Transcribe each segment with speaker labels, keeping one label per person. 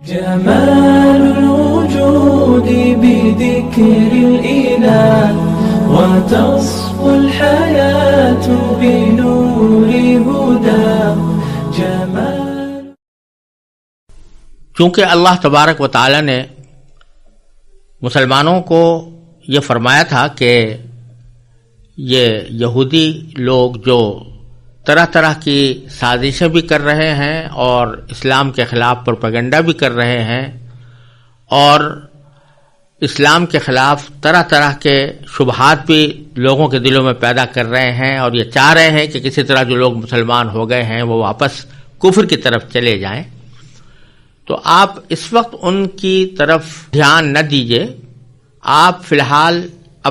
Speaker 1: جمال الوجود بذكر الإله وتصفو الحياة بنور هدى جمال.
Speaker 2: چونکہ اللہ تبارک و تعالی نے مسلمانوں کو یہ فرمایا تھا کہ یہ یہودی لوگ جو طرح طرح کی سازشیں بھی کر رہے ہیں اور اسلام کے خلاف پروپیگنڈا بھی کر رہے ہیں اور اسلام کے خلاف طرح طرح کے شبہات بھی لوگوں کے دلوں میں پیدا کر رہے ہیں اور یہ چاہ رہے ہیں کہ کسی طرح جو لوگ مسلمان ہو گئے ہیں وہ واپس کفر کی طرف چلے جائیں، تو آپ اس وقت ان کی طرف دھیان نہ دیجیے. آپ فی الحال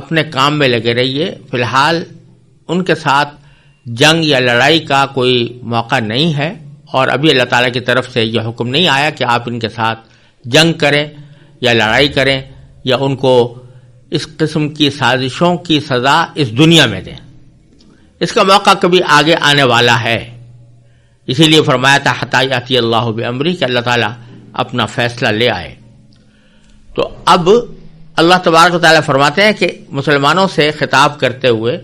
Speaker 2: اپنے کام میں لگے رہیے. فی الحال ان کے ساتھ جنگ یا لڑائی کا کوئی موقع نہیں ہے، اور ابھی اللہ تعالیٰ کی طرف سے یہ حکم نہیں آیا کہ آپ ان کے ساتھ جنگ کریں یا لڑائی کریں یا ان کو اس قسم کی سازشوں کی سزا اس دنیا میں دیں. اس کا موقع کبھی آگے آنے والا ہے. اسی لیے فرمایا تھا حتی یاتی اللہ بامرہ، کہ اللہ تعالیٰ اپنا فیصلہ لے آئے. تو اب اللہ تبارک و تعالیٰ فرماتے ہیں کہ مسلمانوں سے خطاب کرتے ہوئے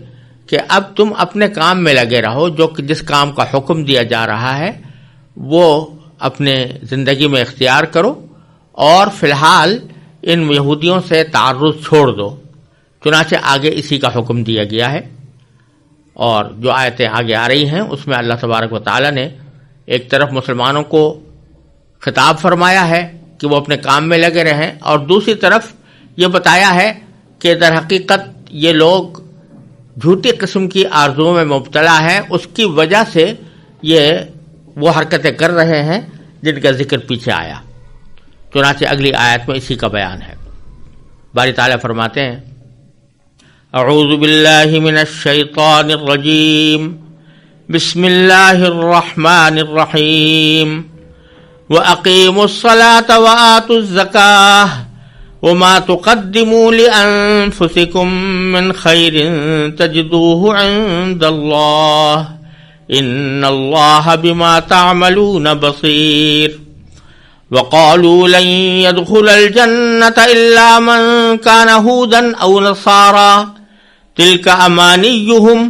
Speaker 2: کہ اب تم اپنے کام میں لگے رہو، جو کہ جس کام کا حکم دیا جا رہا ہے وہ اپنے زندگی میں اختیار کرو، اور فی الحال ان یہودیوں سے تعرض چھوڑ دو. چنانچہ آگے اسی کا حکم دیا گیا ہے، اور جو آیتیں آگے آ رہی ہیں اس میں اللہ تبارک و تعالیٰ نے ایک طرف مسلمانوں کو خطاب فرمایا ہے کہ وہ اپنے کام میں لگے رہیں، اور دوسری طرف یہ بتایا ہے کہ در حقیقت یہ لوگ جھوٹی قسم کی آرزوؤں میں مبتلا ہیں. اس کی وجہ سے یہ وہ حرکتیں کر رہے ہیں جن کا ذکر پیچھے آیا. چنانچہ اگلی آیت میں اسی کا بیان ہے. باری تعالیٰ فرماتے ہیں اعوذ باللہ من الشیطان الرجیم بسم اللہ الرحمن الرحیم وَأَقِيمُوا الصَّلَاةَ وَآتُوا الزَّكَاةَ وَمَا تُقَدِّمُوا لِأَنفُسِكُم مِّنْ خَيْرٍ تَجِدُوهُ عِندَ اللَّهِ إِنَّ اللَّهَ بِمَا تَعْمَلُونَ بَصِيرٌ. وَقَالُوا لَن يَدْخُلَ الْجَنَّةَ إِلَّا مَن كَانَ هُودًا أَوْ نَصَارَىٰ تِلْكَ أَمَانِيُّهُمْ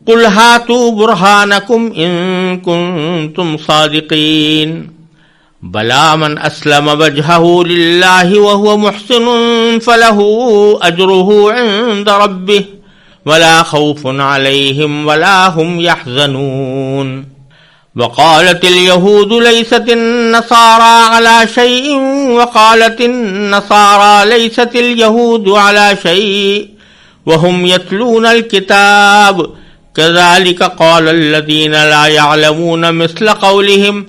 Speaker 2: قُلْ هَاتُوا بُرْهَانَكُمْ إِن كُنتُمْ صَادِقِينَ. بَلَىٰ مَنْ أَسْلَمَ وَجْهَهُ لِلَّهِ وَهُوَ مُحْسِنٌ فَلَهُ أَجْرُهُ عِندَ رَبِّهِ وَلَا خَوْفٌ عَلَيْهِمْ وَلَا هُمْ يَحْزَنُونَ. وَقَالَتِ الْيَهُودُ لَيْسَتِ النَّصَارَىٰ عَلَىٰ شَيْءٍ وَقَالَتِ النَّصَارَىٰ لَيْسَتِ الْيَهُودُ عَلَىٰ شَيْءٍ وَهُمْ يَتْلُونَ الْكِتَابَ كَذَٰلِكَ قَالَ الَّذِينَ لَا يَعْلَمُونَ مِثْلَ قَوْلِهِمْ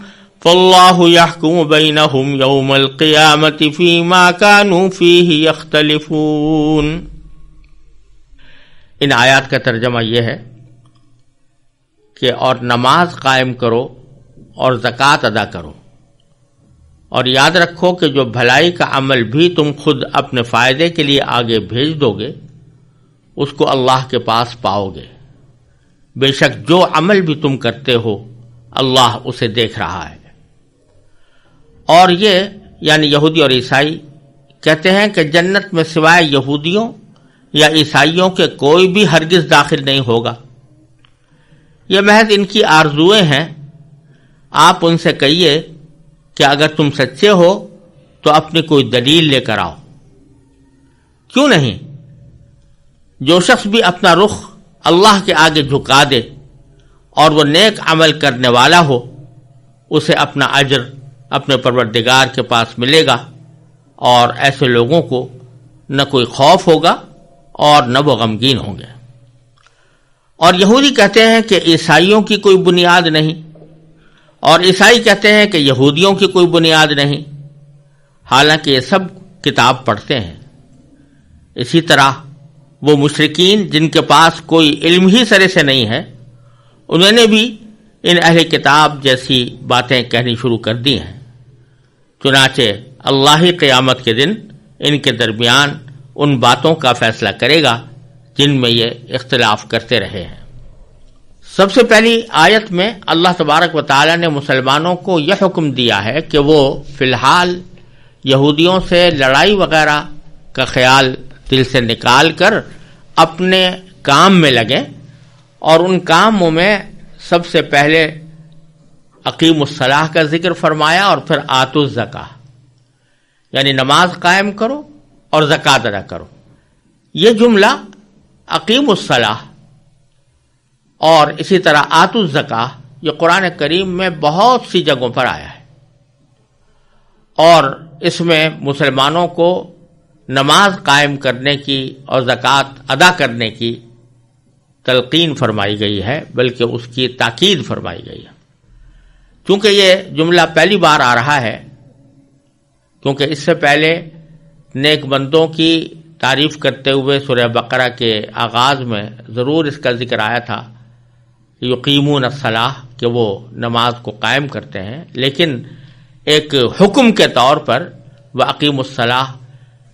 Speaker 2: فَاللَّهُ يَحْكُمُ بَيْنَهُمْ يَوْمَ الْقِيَامَةِ فِيمَا كَانُوا فِيهِ يَخْتَلِفُونَ. ان آیات کا ترجمہ یہ ہے کہ اور نماز قائم کرو اور زکوٰۃ ادا کرو، اور یاد رکھو کہ جو بھلائی کا عمل بھی تم خود اپنے فائدے کے لیے آگے بھیج دو گے اس کو اللہ کے پاس پاؤ گے. بے شک جو عمل بھی تم کرتے ہو اللہ اسے دیکھ رہا ہے. اور یہ یعنی یہودی اور عیسائی کہتے ہیں کہ جنت میں سوائے یہودیوں یا عیسائیوں کے کوئی بھی ہرگز داخل نہیں ہوگا. یہ محض ان کی آرزوئیں ہیں. آپ ان سے کہیے کہ اگر تم سچے ہو تو اپنی کوئی دلیل لے کر آؤ. کیوں نہیں؟ جو شخص بھی اپنا رخ اللہ کے آگے جھکا دے اور وہ نیک عمل کرنے والا ہو اسے اپنا اجر اپنے پروردگار کے پاس ملے گا، اور ایسے لوگوں کو نہ کوئی خوف ہوگا اور نہ وہ غمگین ہوں گے. اور یہودی کہتے ہیں کہ عیسائیوں کی کوئی بنیاد نہیں، اور عیسائی کہتے ہیں کہ یہودیوں کی کوئی بنیاد نہیں، حالانکہ یہ سب کتاب پڑھتے ہیں. اسی طرح وہ مشرکین جن کے پاس کوئی علم ہی سرے سے نہیں ہے انہوں نے بھی ان اہل کتاب جیسی باتیں کہنی شروع کر دی ہیں. چنانچہ اللہ ہی قیامت کے دن ان کے درمیان ان باتوں کا فیصلہ کرے گا جن میں یہ اختلاف کرتے رہے ہیں. سب سے پہلی آیت میں اللہ تبارک و تعالی نے مسلمانوں کو یہ حکم دیا ہے کہ وہ فی الحال یہودیوں سے لڑائی وغیرہ کا خیال دل سے نکال کر اپنے کام میں لگیں، اور ان کاموں میں سب سے پہلے اقیم الصلاح کا ذکر فرمایا اور پھر آتوا الزکاۃ، یعنی نماز قائم کرو اور زکوٰۃ ادا کرو۔ یہ جملہ اقیم الصلاح اور اسی طرح آتوا الزکاۃ یہ قرآن کریم میں بہت سی جگہوں پر آیا ہے، اور اس میں مسلمانوں کو نماز قائم کرنے کی اور زکوٰۃ ادا کرنے کی تلقین فرمائی گئی ہے، بلکہ اس کی تاکید فرمائی گئی ہے۔ چونکہ یہ جملہ پہلی بار آ رہا ہے، کیونکہ اس سے پہلے نیک بندوں کی تعریف کرتے ہوئے سورہ بقرہ کے آغاز میں ضرور اس کا ذکر آیا تھا، یقیمون الصلاۃ، کہ وہ نماز کو قائم کرتے ہیں، لیکن ایک حکم کے طور پر وَأَقِیمُوا الصَّلَاةَ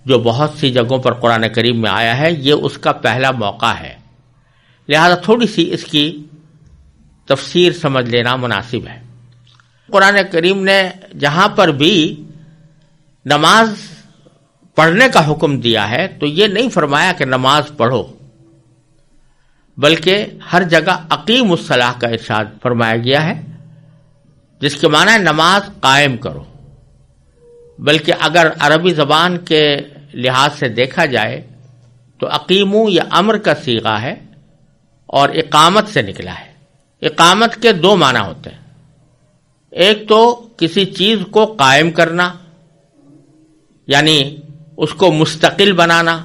Speaker 2: جو بہت سی جگہوں پر قرآن کریم میں آیا ہے، یہ اس کا پہلا موقع ہے، لہذا تھوڑی سی اس کی تفسیر سمجھ لینا مناسب ہے۔ قرآن کریم نے جہاں پر بھی نماز پڑھنے کا حکم دیا ہے تو یہ نہیں فرمایا کہ نماز پڑھو، بلکہ ہر جگہ اقیم الصلاح کا ارشاد فرمایا گیا ہے، جس کے معنی ہے نماز قائم کرو۔ بلکہ اگر عربی زبان کے لحاظ سے دیکھا جائے تو اقیمو یہ امر کا صیغہ ہے اور اقامت سے نکلا ہے۔ اقامت کے دو معنی ہوتے ہیں، ایک تو کسی چیز کو قائم کرنا، یعنی اس کو مستقل بنانا،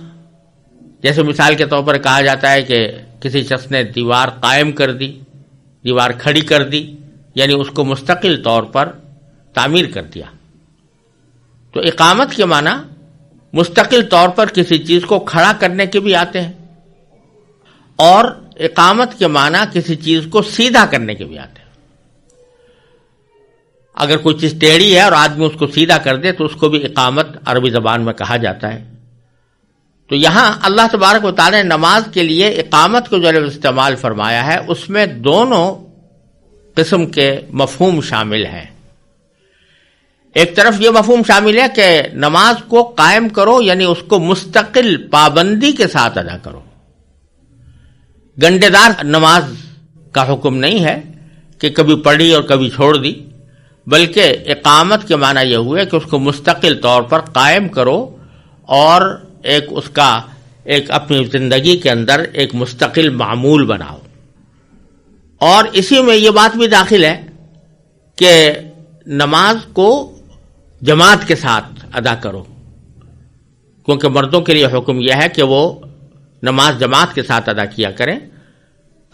Speaker 2: جیسے مثال کے طور پر کہا جاتا ہے کہ کسی شخص نے دیوار قائم کر دی، دیوار کھڑی کر دی، یعنی اس کو مستقل طور پر تعمیر کر دیا۔ تو اقامت کے معنی مستقل طور پر کسی چیز کو کھڑا کرنے کے بھی آتے ہیں، اور اقامت کے معنی کسی چیز کو سیدھا کرنے کے بھی آتے ہیں۔ اگر کوئی چیز ٹیڑھی ہے اور آدمی اس کو سیدھا کر دے تو اس کو بھی اقامت عربی زبان میں کہا جاتا ہے۔ تو یہاں اللہ تبارک و تعالی نے نماز کے لیے اقامت کو جو استعمال فرمایا ہے، اس میں دونوں قسم کے مفہوم شامل ہیں۔ ایک طرف یہ مفہوم شامل ہے کہ نماز کو قائم کرو، یعنی اس کو مستقل پابندی کے ساتھ ادا کرو۔ گنڈے دار نماز کا حکم نہیں ہے کہ کبھی پڑھی اور کبھی چھوڑ دی، بلکہ اقامت کے معنی یہ ہوئے کہ اس کو مستقل طور پر قائم کرو اور اس کا اپنی زندگی کے اندر ایک مستقل معمول بناؤ۔ اور اسی میں یہ بات بھی داخل ہے کہ نماز کو جماعت کے ساتھ ادا کرو، کیونکہ مردوں کے لیے حکم یہ ہے کہ وہ نماز جماعت کے ساتھ ادا کیا کریں۔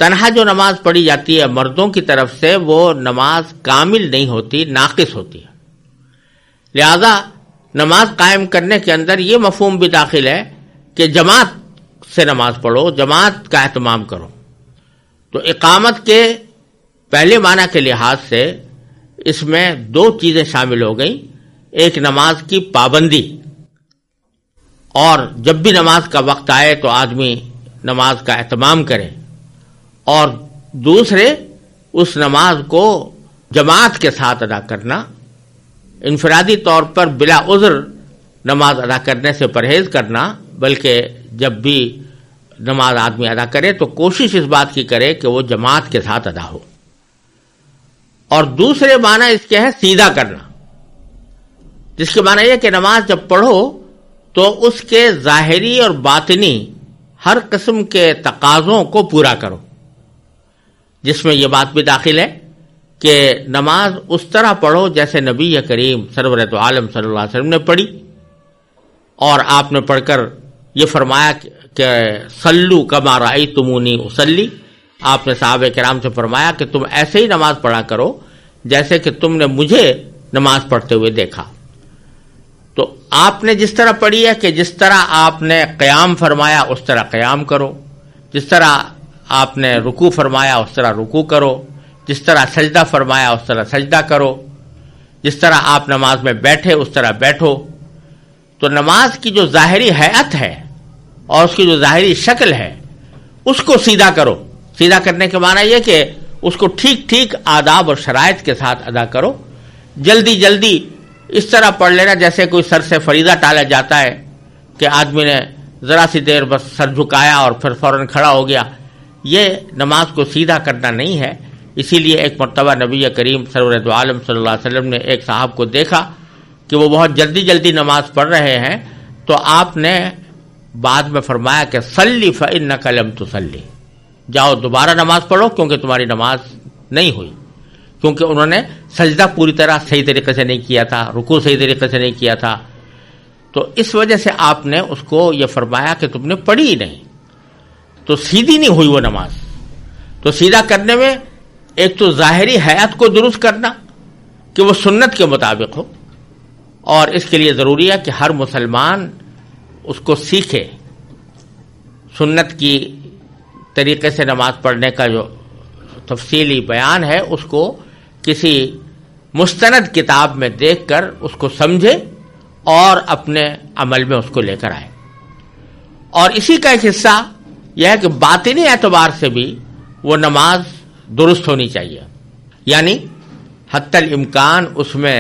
Speaker 2: تنہا جو نماز پڑھی جاتی ہے مردوں کی طرف سے، وہ نماز کامل نہیں ہوتی، ناقص ہوتی ہے۔ لہذا نماز قائم کرنے کے اندر یہ مفہوم بھی داخل ہے کہ جماعت سے نماز پڑھو، جماعت کا اہتمام کرو۔ تو اقامت کے پہلے معنی کے لحاظ سے اس میں دو چیزیں شامل ہو گئیں، ایک نماز کی پابندی، اور جب بھی نماز کا وقت آئے تو آدمی نماز کا اہتمام کرے، اور دوسرے اس نماز کو جماعت کے ساتھ ادا کرنا، انفرادی طور پر بلا عذر نماز ادا کرنے سے پرہیز کرنا، بلکہ جب بھی نماز آدمی ادا کرے تو کوشش اس بات کی کرے کہ وہ جماعت کے ساتھ ادا ہو۔ اور دوسرے معنی اس کے ہے سیدھا کرنا، جس کے معنی یہ کہ نماز جب پڑھو تو اس کے ظاہری اور باطنی ہر قسم کے تقاضوں کو پورا کرو، جس میں یہ بات بھی داخل ہے کہ نماز اس طرح پڑھو جیسے نبی کریم سرورت عالم صلی اللہ علیہ وسلم نے پڑھی، اور آپ نے پڑھ کر یہ فرمایا کہ صلو کما رأیتمونی اصلی، آپ نے صحابہ کرام سے فرمایا کہ تم ایسے ہی نماز پڑھا کرو جیسے کہ تم نے مجھے نماز پڑھتے ہوئے دیکھا۔ تو آپ نے جس طرح پڑھی ہے کہ جس طرح آپ نے قیام فرمایا اس طرح قیام کرو، جس طرح آپ نے رکوع فرمایا اس طرح رکوع کرو، جس طرح سجدہ فرمایا اس طرح سجدہ کرو، جس طرح آپ نماز میں بیٹھے اس طرح بیٹھو۔ تو نماز کی جو ظاہری ہیئت ہے اور اس کی جو ظاہری شکل ہے اس کو سیدھا کرو، سیدھا کرنے کے معنی یہ کہ اس کو ٹھیک ٹھیک آداب اور شرائط کے ساتھ ادا کرو. جلدی جلدی اس طرح پڑھ لینا جیسے کوئی سر سے فریضہ ٹالا جاتا ہے کہ آدمی نے ذرا سی دیر بس سر جھکایا اور پھر فوراً کھڑا ہو گیا. یہ نماز کو سیدھا کرنا نہیں ہے. اسی لیے ایک مرتبہ نبی کریم سرور دو عالم صلی اللہ علیہ وسلم نے ایک صاحب کو دیکھا کہ وہ بہت جلدی جلدی نماز پڑھ رہے ہیں، تو آپ نے بعد میں فرمایا کہ صلی فإنک لم تصلی، جاؤ دوبارہ نماز پڑھو کیونکہ تمہاری نماز نہیں ہوئی، کیونکہ انہوں نے سجدہ پوری طرح صحیح طریقے سے نہیں کیا تھا، رکوع صحیح طریقے سے نہیں کیا تھا. تو اس وجہ سے آپ نے اس کو یہ فرمایا کہ تم نے پڑھی ہی نہیں، تو سیدھی نہیں ہوئی وہ نماز. تو سیدھا کرنے میں ایک تو ظاہری حیات کو درست کرنا کہ وہ سنت کے مطابق ہو، اور اس کے لیے ضروری ہے کہ ہر مسلمان اس کو سیکھے. سنت کی طریقے سے نماز پڑھنے کا جو تفصیلی بیان ہے اس کو کسی مستند کتاب میں دیکھ کر اس کو سمجھے اور اپنے عمل میں اس کو لے کر آئے. اور اسی کا ایک حصہ یہ ہے کہ باطنی اعتبار سے بھی وہ نماز درست ہونی چاہیے، یعنی حتی الامکان اس میں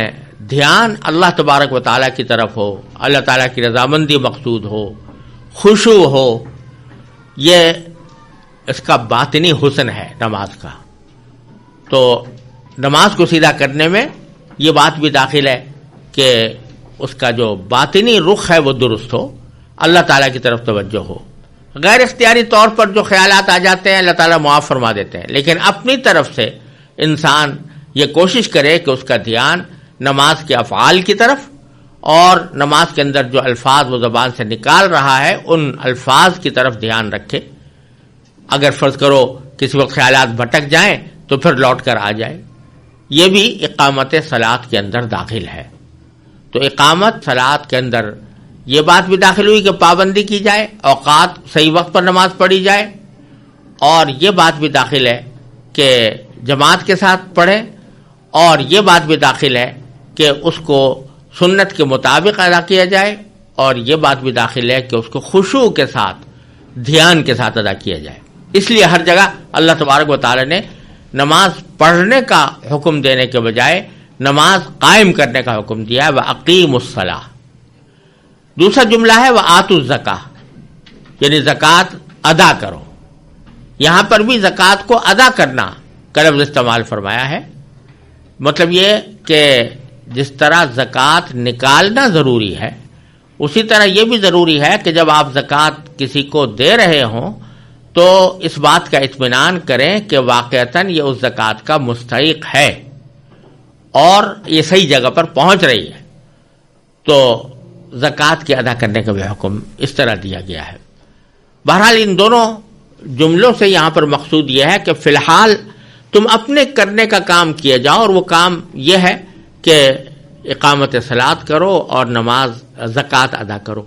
Speaker 2: دھیان اللہ تبارک و تعالیٰ کی طرف ہو، اللہ تعالیٰ کی رضامندی مقصود ہو، خشوع ہو. یہ اس کا باطنی حسن ہے نماز کا. تو نماز کو سیدھا کرنے میں یہ بات بھی داخل ہے کہ اس کا جو باطنی رخ ہے وہ درست ہو، اللہ تعالیٰ کی طرف توجہ ہو. غیر اختیاری طور پر جو خیالات آ جاتے ہیں اللہ تعالیٰ معاف فرما دیتے ہیں، لیکن اپنی طرف سے انسان یہ کوشش کرے کہ اس کا دھیان نماز کے افعال کی طرف اور نماز کے اندر جو الفاظ وہ زبان سے نکال رہا ہے ان الفاظ کی طرف دھیان رکھے. اگر فرض کرو کسی وقت خیالات بھٹک جائیں تو پھر لوٹ کر آ جائے. یہ بھی اقامت صلاۃ کے اندر داخل ہے. تو اقامت صلاۃ کے اندر یہ بات بھی داخل ہوئی کہ پابندی کی جائے، اوقات صحیح وقت پر نماز پڑھی جائے، اور یہ بات بھی داخل ہے کہ جماعت کے ساتھ پڑھیں، اور یہ بات بھی داخل ہے کہ اس کو سنت کے مطابق ادا کیا جائے، اور یہ بات بھی داخل ہے کہ اس کو خشوع کے ساتھ دھیان کے ساتھ ادا کیا جائے. اس لیے ہر جگہ اللہ تبارک و تعالی نے نماز پڑھنے کا حکم دینے کے بجائے نماز قائم کرنے کا حکم دیا ہے. وَأَقِيمُوا الصَّلَاةَ. دوسرا جملہ ہے وَآتُوا الزَّكَاةَ، یعنی زکوٰۃ ادا کرو. یہاں پر بھی زکوٰۃ کو ادا کرنا کا لفظ استعمال فرمایا ہے. مطلب یہ کہ جس طرح زکوٰۃ نکالنا ضروری ہے اسی طرح یہ بھی ضروری ہے کہ جب آپ زکوٰۃ کسی کو دے رہے ہوں تو اس بات کا اطمینان کریں کہ واقعتاً یہ اس زکوٰۃ کا مستحق ہے اور یہ صحیح جگہ پر پہنچ رہی ہے. تو زکوٰۃ کے ادا کرنے کا بھی حکم اس طرح دیا گیا ہے. بہرحال ان دونوں جملوں سے یہاں پر مقصود یہ ہے کہ فی الحال تم اپنے کرنے کا کام کیے جاؤ، اور وہ کام یہ ہے کہ اقامت صلاۃ کرو اور نماز زکوٰۃ ادا کرو.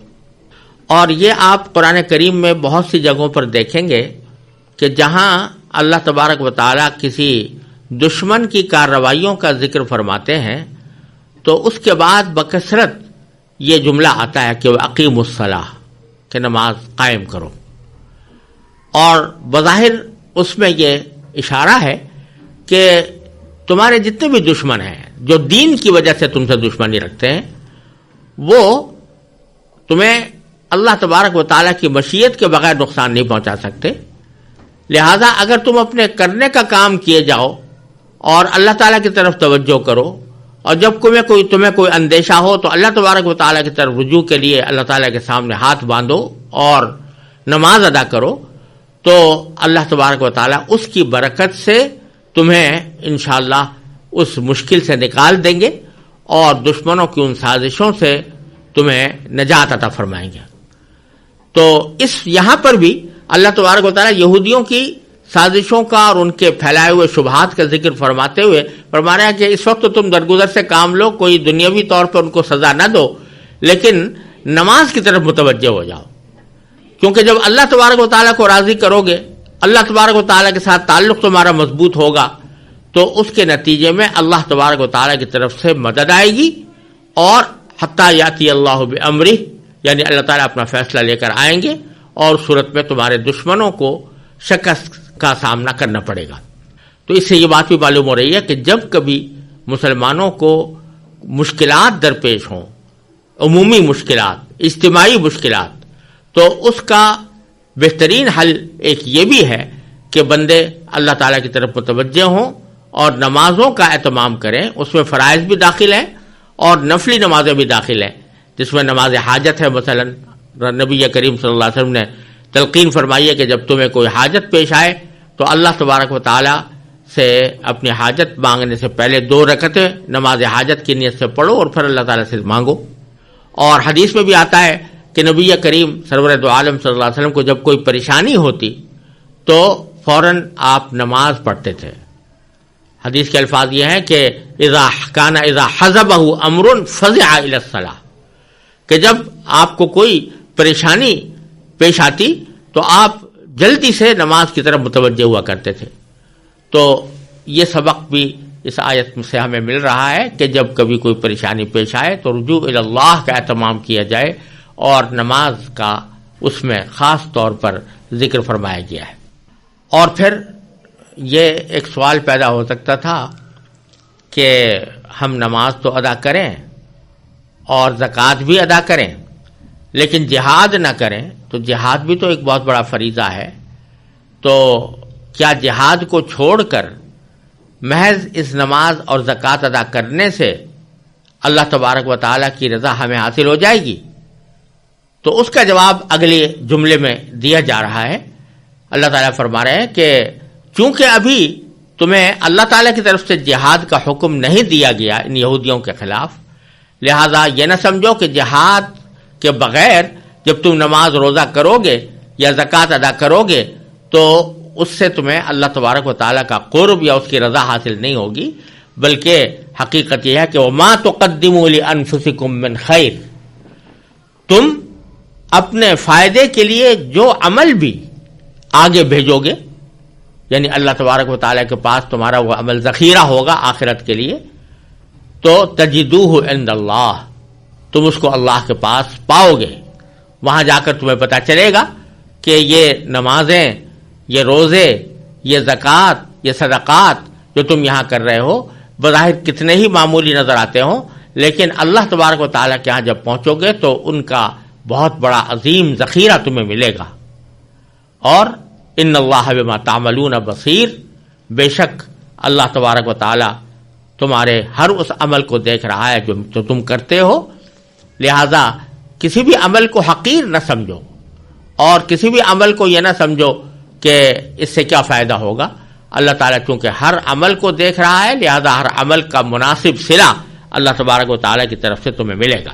Speaker 2: اور یہ آپ قرآن کریم میں بہت سی جگہوں پر دیکھیں گے کہ جہاں اللہ تبارک و تعالیٰ کسی دشمن کی کارروائیوں کا ذکر فرماتے ہیں تو اس کے بعد بکثرت یہ جملہ آتا ہے کہ اقیم الصلاۃ، کہ نماز قائم کرو. اور بظاہر اس میں یہ اشارہ ہے کہ تمہارے جتنے بھی دشمن ہیں جو دین کی وجہ سے تم سے دشمنی رکھتے ہیں وہ تمہیں اللہ تبارک و تعالیٰ کی مشیت کے بغیر نقصان نہیں پہنچا سکتے. لہذا اگر تم اپنے کرنے کا کام کیے جاؤ اور اللہ تعالیٰ کی طرف توجہ کرو، اور جب تمہیں کوئی اندیشہ ہو تو اللہ تبارک و تعالیٰ کی طرف رجوع کے لیے اللہ تعالیٰ کے سامنے ہاتھ باندھو اور نماز ادا کرو، تو اللہ تبارک و تعالیٰ اس کی برکت سے تمہیں انشاءاللہ اس مشکل سے نکال دیں گے اور دشمنوں کی ان سازشوں سے تمہیں نجات عطا فرمائیں گے. تو یہاں پر بھی اللہ تبارک و تعالیٰ یہودیوں کی سازشوں کا اور ان کے پھیلائے ہوئے شبہات کا ذکر فرماتے ہوئے فرما رہا ہے کہ اس وقت تو تم درگزر سے کام لو، کوئی دنیاوی طور پر ان کو سزا نہ دو، لیکن نماز کی طرف متوجہ ہو جاؤ. کیونکہ جب اللہ تبارک و تعالیٰ کو راضی کرو گے، اللہ تبارک و تعالیٰ کے ساتھ تعلق تمہارا مضبوط ہوگا، تو اس کے نتیجے میں اللہ تبارک و تعالیٰ کی طرف سے مدد آئے گی، اور حتیٰ یاتی اللہ بامرہ، یعنی اللہ تعالیٰ اپنا فیصلہ لے کر آئیں گے اور صورت میں تمہارے دشمنوں کو شکست کا سامنا کرنا پڑے گا۔ تو اس سے یہ بات بھی معلوم ہو رہی ہے کہ جب کبھی مسلمانوں کو مشکلات درپیش ہوں، عمومی مشکلات، اجتماعی مشکلات، تو اس کا بہترین حل ایک یہ بھی ہے کہ بندے اللہ تعالیٰ کی طرف متوجہ ہوں اور نمازوں کا اہتمام کریں۔ اس میں فرائض بھی داخل ہیں اور نفلی نمازیں بھی داخل ہیں، جس میں نماز حاجت ہے۔ مثلا نبی کریم صلی اللہ علیہ وسلم نے تلقین فرمائی ہے کہ جب تمہیں کوئی حاجت پیش آئے تو اللہ تبارک و تعالیٰ سے اپنی حاجت مانگنے سے پہلے 2 رکعتیں نماز حاجت کی نیت سے پڑھو اور پھر اللہ تعالیٰ سے مانگو۔ اور حدیث میں بھی آتا ہے کہ نبی کریم سرور دو عالم صلی اللہ علیہ وسلم کو جب کوئی پریشانی ہوتی تو فوراً آپ نماز پڑھتے تھے۔ حدیث کے الفاظ یہ ہیں کہ اذا حزبہ امر فزع الی الصلاۃ، کہ جب آپ کو کوئی پریشانی پیش آتی تو آپ جلدی سے نماز کی طرف متوجہ ہوا کرتے تھے۔ تو یہ سبق بھی اس آیت سے ہمیں مل رہا ہے کہ جب کبھی کوئی پریشانی پیش آئے تو رجوع الی اللہ کا اہتمام کیا جائے، اور نماز کا اس میں خاص طور پر ذکر فرمایا گیا ہے۔ اور پھر یہ ایک سوال پیدا ہو سکتا تھا کہ ہم نماز تو ادا کریں اور زکوٰۃ بھی ادا کریں لیکن جہاد نہ کریں، تو جہاد بھی تو ایک بہت بڑا فریضہ ہے، تو کیا جہاد کو چھوڑ کر محض اس نماز اور زکوٰۃ ادا کرنے سے اللہ تبارک و تعالیٰ کی رضا ہمیں حاصل ہو جائے گی؟ تو اس کا جواب اگلے جملے میں دیا جا رہا ہے۔ اللہ تعالیٰ فرما رہے ہیں کہ چونکہ ابھی تمہیں اللہ تعالیٰ کی طرف سے جہاد کا حکم نہیں دیا گیا ان یہودیوں کے خلاف، لہذا یہ نہ سمجھو کہ جہاد کے بغیر جب تم نماز روزہ کرو گے یا زکوٰۃ ادا کرو گے تو اس سے تمہیں اللہ تبارک و تعالیٰ کا قرب یا اس کی رضا حاصل نہیں ہوگی، بلکہ حقیقت یہ ہے کہ وَمَا تُقَدِّمُوا لِأَنفُسِكُم مِّن خَيْرٍ، تم اپنے فائدے کے لیے جو عمل بھی آگے بھیجو گے، یعنی اللہ تبارک و تعالیٰ کے پاس تمہارا وہ عمل ذخیرہ ہوگا آخرت کے لیے، تو تجدوہ عند اللہ، تم اس کو اللہ کے پاس پاؤ گے۔ وہاں جا کر تمہیں پتہ چلے گا کہ یہ نمازیں، یہ روزے، یہ زکوٰۃ، یہ صدقات جو تم یہاں کر رہے ہو بظاہر کتنے ہی معمولی نظر آتے ہوں، لیکن اللہ تبارک و تعالیٰ کے ہاں جب پہنچو گے تو ان کا بہت بڑا عظیم ذخیرہ تمہیں ملے گا۔ اور ان اللہ بما تعملون بصیر، بے شک اللہ تبارک و تعالیٰ تمہارے ہر اس عمل کو دیکھ رہا ہے جو تم کرتے ہو، لہذا کسی بھی عمل کو حقیر نہ سمجھو اور کسی بھی عمل کو یہ نہ سمجھو کہ اس سے کیا فائدہ ہوگا۔ اللہ تعالیٰ چونکہ ہر عمل کو دیکھ رہا ہے، لہذا ہر عمل کا مناسب صلہ اللہ تبارک و تعالیٰ کی طرف سے تمہیں ملے گا۔